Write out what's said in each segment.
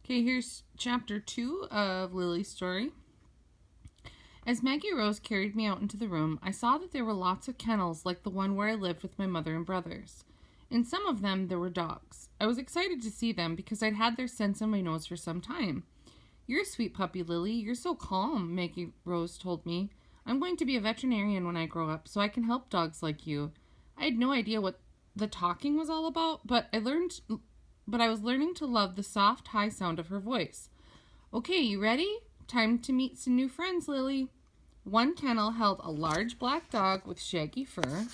Okay, here's chapter 2 of Lily's story. As Maggie Rose carried me out into the room, I saw that there were lots of kennels like the one where I lived with my mother and brothers. In some of them, there were dogs. I was excited to see them because I'd had their scents on my nose for some time. "You're a sweet puppy, Lily. You're so calm," Maggie Rose told me. "I'm going to be a veterinarian when I grow up so I can help dogs like you." I had no idea what the talking was all about, but I was learning to love the soft, high sound of her voice. "Okay, you ready? Time to meet some new friends, Lily." One kennel held a large black dog with shaggy fur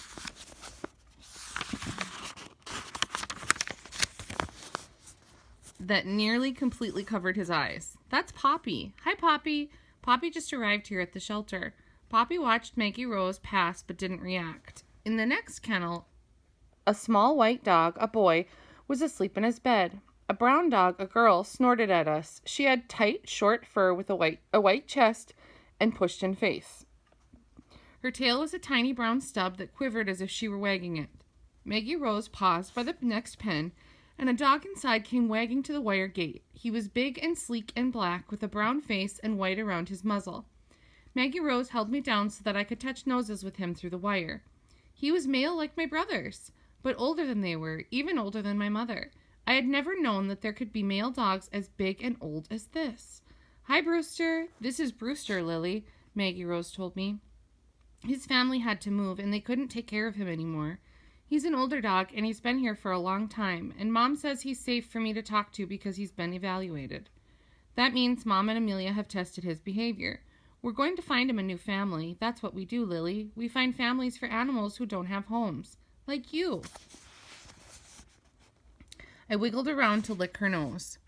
that nearly completely covered his eyes. "That's Poppy. Hi, Poppy." Poppy just arrived here at the shelter. Poppy watched Maggie Rose pass but didn't react. In the next kennel, a small white dog, a boy, was asleep in his bed. A brown dog, a girl, snorted at us. She had tight, short fur with a white chest and pushed-in face. Her tail was a tiny brown stub that quivered as if she were wagging it. Maggie Rose paused by the next pen, and a dog inside came wagging to the wire gate. He was big and sleek and black, with a brown face and white around his muzzle. Maggie Rose held me down so that I could touch noses with him through the wire. He was male like my brothers, but older than they were, even older than my mother. I had never known that there could be male dogs as big and old as this. "Hi, Brewster. This is Brewster, Lily," Maggie Rose told me. "His family had to move, and they couldn't take care of him anymore. He's an older dog, and he's been here for a long time, and Mom says he's safe for me to talk to because he's been evaluated. That means Mom and Amelia have tested his behavior. We're going to find him a new family. That's what we do, Lily. We find families for animals who don't have homes. Like you." I wiggled around to lick her nose.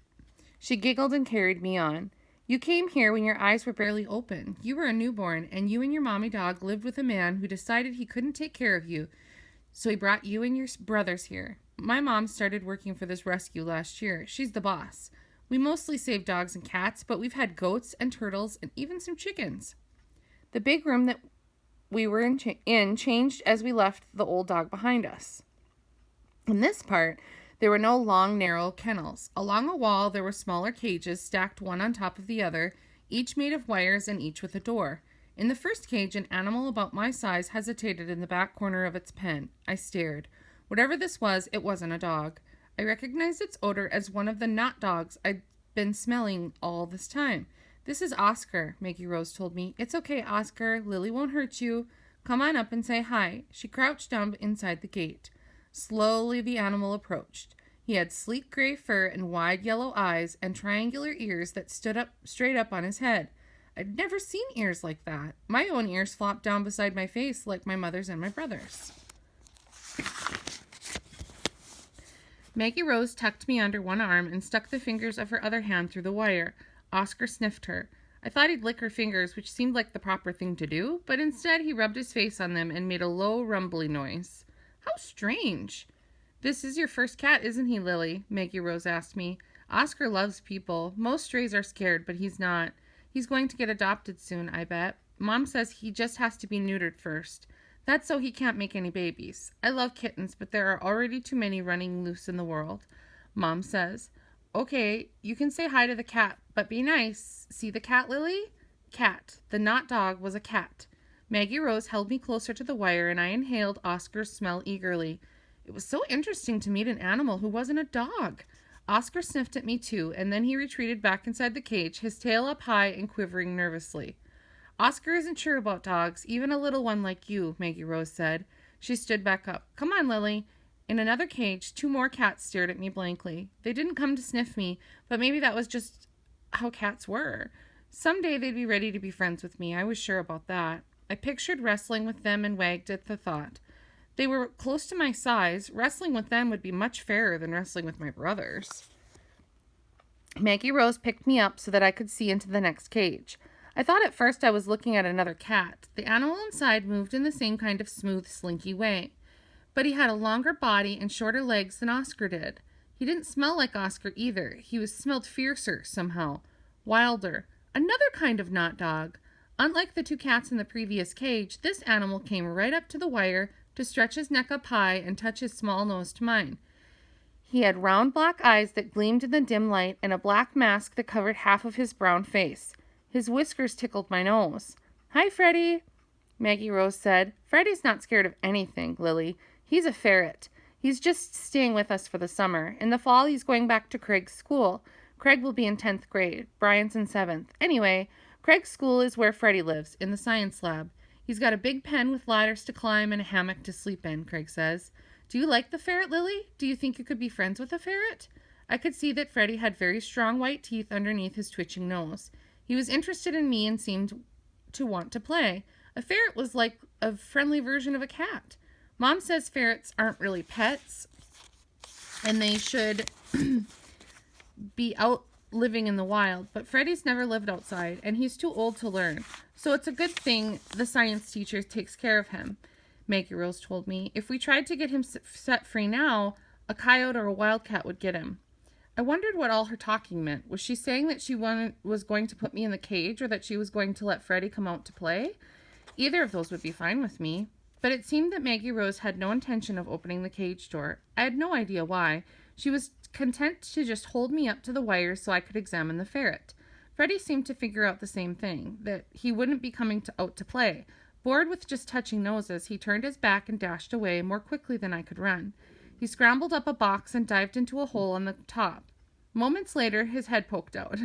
She giggled and carried me on. "You came here when your eyes were barely open. You were a newborn, and you and your mommy dog lived with a man who decided he couldn't take care of you, so he brought you and your brothers here. My mom started working for this rescue last year. She's the boss. We mostly save dogs and cats, but we've had goats and turtles and even some chickens." The big room that we were in changed as we left the old dog behind us. In this part, there were no long, narrow kennels. Along a wall, there were smaller cages stacked one on top of the other, each made of wires and each with a door. In the first cage, an animal about my size hesitated in the back corner of its pen. I stared. Whatever this was, it wasn't a dog. I recognized its odor as one of the not dogs I'd been smelling all this time. "This is Oscar," Maggie Rose told me. "It's okay, Oscar. Lily won't hurt you. Come on up and say hi." She crouched down inside the gate. Slowly the animal approached. He had sleek gray fur and wide yellow eyes and triangular ears that stood up straight up on his head. I'd never seen ears like that. My own ears flopped down beside my face like my mother's and my brother's. Maggie Rose tucked me under one arm and stuck the fingers of her other hand through the wire. Oscar sniffed her. I thought he'd lick her fingers, which seemed like the proper thing to do, but instead he rubbed his face on them and made a low, rumbly noise. "How strange." "This is your first cat, isn't he, Lily?" Maggie Rose asked me. "Oscar loves people. Most strays are scared, but he's not. He's going to get adopted soon, I bet. Mom says he just has to be neutered first. That's so he can't make any babies. I love kittens, but there are already too many running loose in the world. Mom says, okay, you can say hi to the cat, but be nice. See the cat, Lily?" Cat. The not dog was a cat. Maggie Rose held me closer to the wire, and I inhaled Oscar's smell eagerly. It was so interesting to meet an animal who wasn't a dog. Oscar sniffed at me too, and then he retreated back inside the cage, his tail up high and quivering nervously. "Oscar isn't sure about dogs, even a little one like you," Maggie Rose said. She stood back up. "Come on, Lily." In another cage, 2 more cats stared at me blankly. They didn't come to sniff me, but maybe that was just how cats were. Someday they'd be ready to be friends with me. I was sure about that. I pictured wrestling with them and wagged at the thought. They were close to my size. Wrestling with them would be much fairer than wrestling with my brothers. Maggie Rose picked me up so that I could see into the next cage. I thought at first I was looking at another cat. The animal inside moved in the same kind of smooth, slinky way. But he had a longer body and shorter legs than Oscar did. He didn't smell like Oscar either. He smelled fiercer, somehow. Wilder. Another kind of not dog. Unlike the 2 cats in the previous cage, this animal came right up to the wire to stretch his neck up high and touch his small nose to mine. He had round black eyes that gleamed in the dim light and a black mask that covered half of his brown face. His whiskers tickled my nose. "Hi, Freddie," Maggie Rose said. "Freddie's not scared of anything, Lily. He's a ferret. He's just staying with us for the summer. In the fall, he's going back to Craig's school. Craig will be in 10th grade. Brian's in 7th. Anyway, Craig's school is where Freddie lives, in the science lab. He's got a big pen with ladders to climb and a hammock to sleep in," Craig says. "Do you like the ferret, Lily? Do you think you could be friends with a ferret?" I could see that Freddie had very strong white teeth underneath his twitching nose. He was interested in me and seemed to want to play. A ferret was like a friendly version of a cat. Mom says ferrets aren't really pets, and they should be out living in the wild, but Freddie's never lived outside, and he's too old to learn. So it's a good thing the science teacher takes care of him, Maggie Rose told me. If we tried to get him set free now, a coyote or a wildcat would get him. I wondered what all her talking meant. Was she saying that she was going to put me in the cage, or that she was going to let Freddie come out to play? Either of those would be fine with me. But it seemed that Maggie Rose had no intention of opening the cage door. I had no idea why. She was content to just hold me up to the wires so I could examine the ferret. Freddie seemed to figure out the same thing, that he wouldn't be coming out to play. Bored with just touching noses, he turned his back and dashed away more quickly than I could run. He scrambled up a box and dived into a hole on the top. Moments later, his head poked out,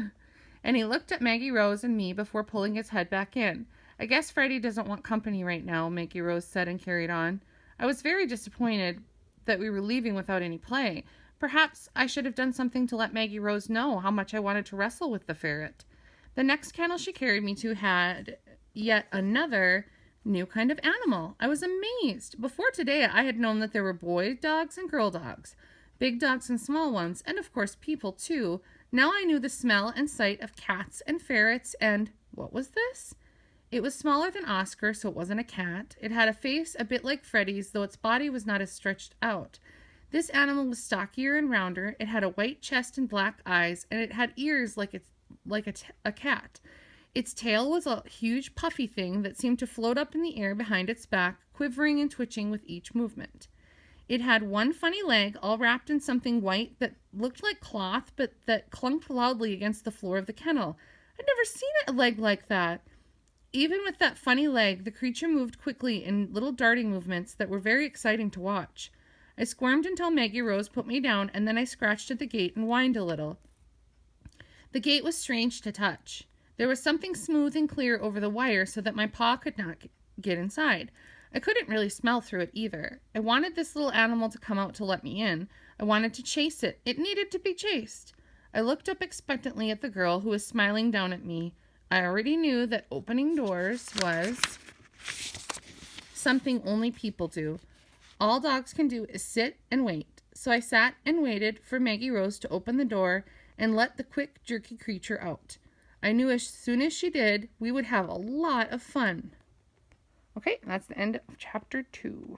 and he looked at Maggie Rose and me before pulling his head back in. "I guess Freddie doesn't want company right now," Maggie Rose said and carried on. I was very disappointed that we were leaving without any play. Perhaps I should have done something to let Maggie Rose know how much I wanted to wrestle with the ferret. The next kennel she carried me to had yet another new kind of animal. I was amazed. Before today, I had known that there were boy dogs and girl dogs, big dogs and small ones, and of course people too. Now I knew the smell and sight of cats and ferrets, and what was this? It was smaller than Oscar, so it wasn't a cat. It had a face a bit like Freddie's, though its body was not as stretched out. This animal was stockier and rounder. It had a white chest and black eyes, and it had ears like a cat. Its tail was a huge puffy thing that seemed to float up in the air behind its back, quivering and twitching with each movement. It had one funny leg, all wrapped in something white that looked like cloth, but that clunked loudly against the floor of the kennel. I'd never seen a leg like that. Even with that funny leg, the creature moved quickly in little darting movements that were very exciting to watch. I squirmed until Maggie Rose put me down, and then I scratched at the gate and whined a little. The gate was strange to touch. There was something smooth and clear over the wire so that my paw could not get inside. I couldn't really smell through it either. I wanted this little animal to come out to let me in. I wanted to chase it. It needed to be chased. I looked up expectantly at the girl who was smiling down at me. I already knew that opening doors was something only people do. All dogs can do is sit and wait. So I sat and waited for Maggie Rose to open the door and let the quick, jerky creature out. I knew as soon as she did, we would have a lot of fun. Okay, that's the end of chapter 2.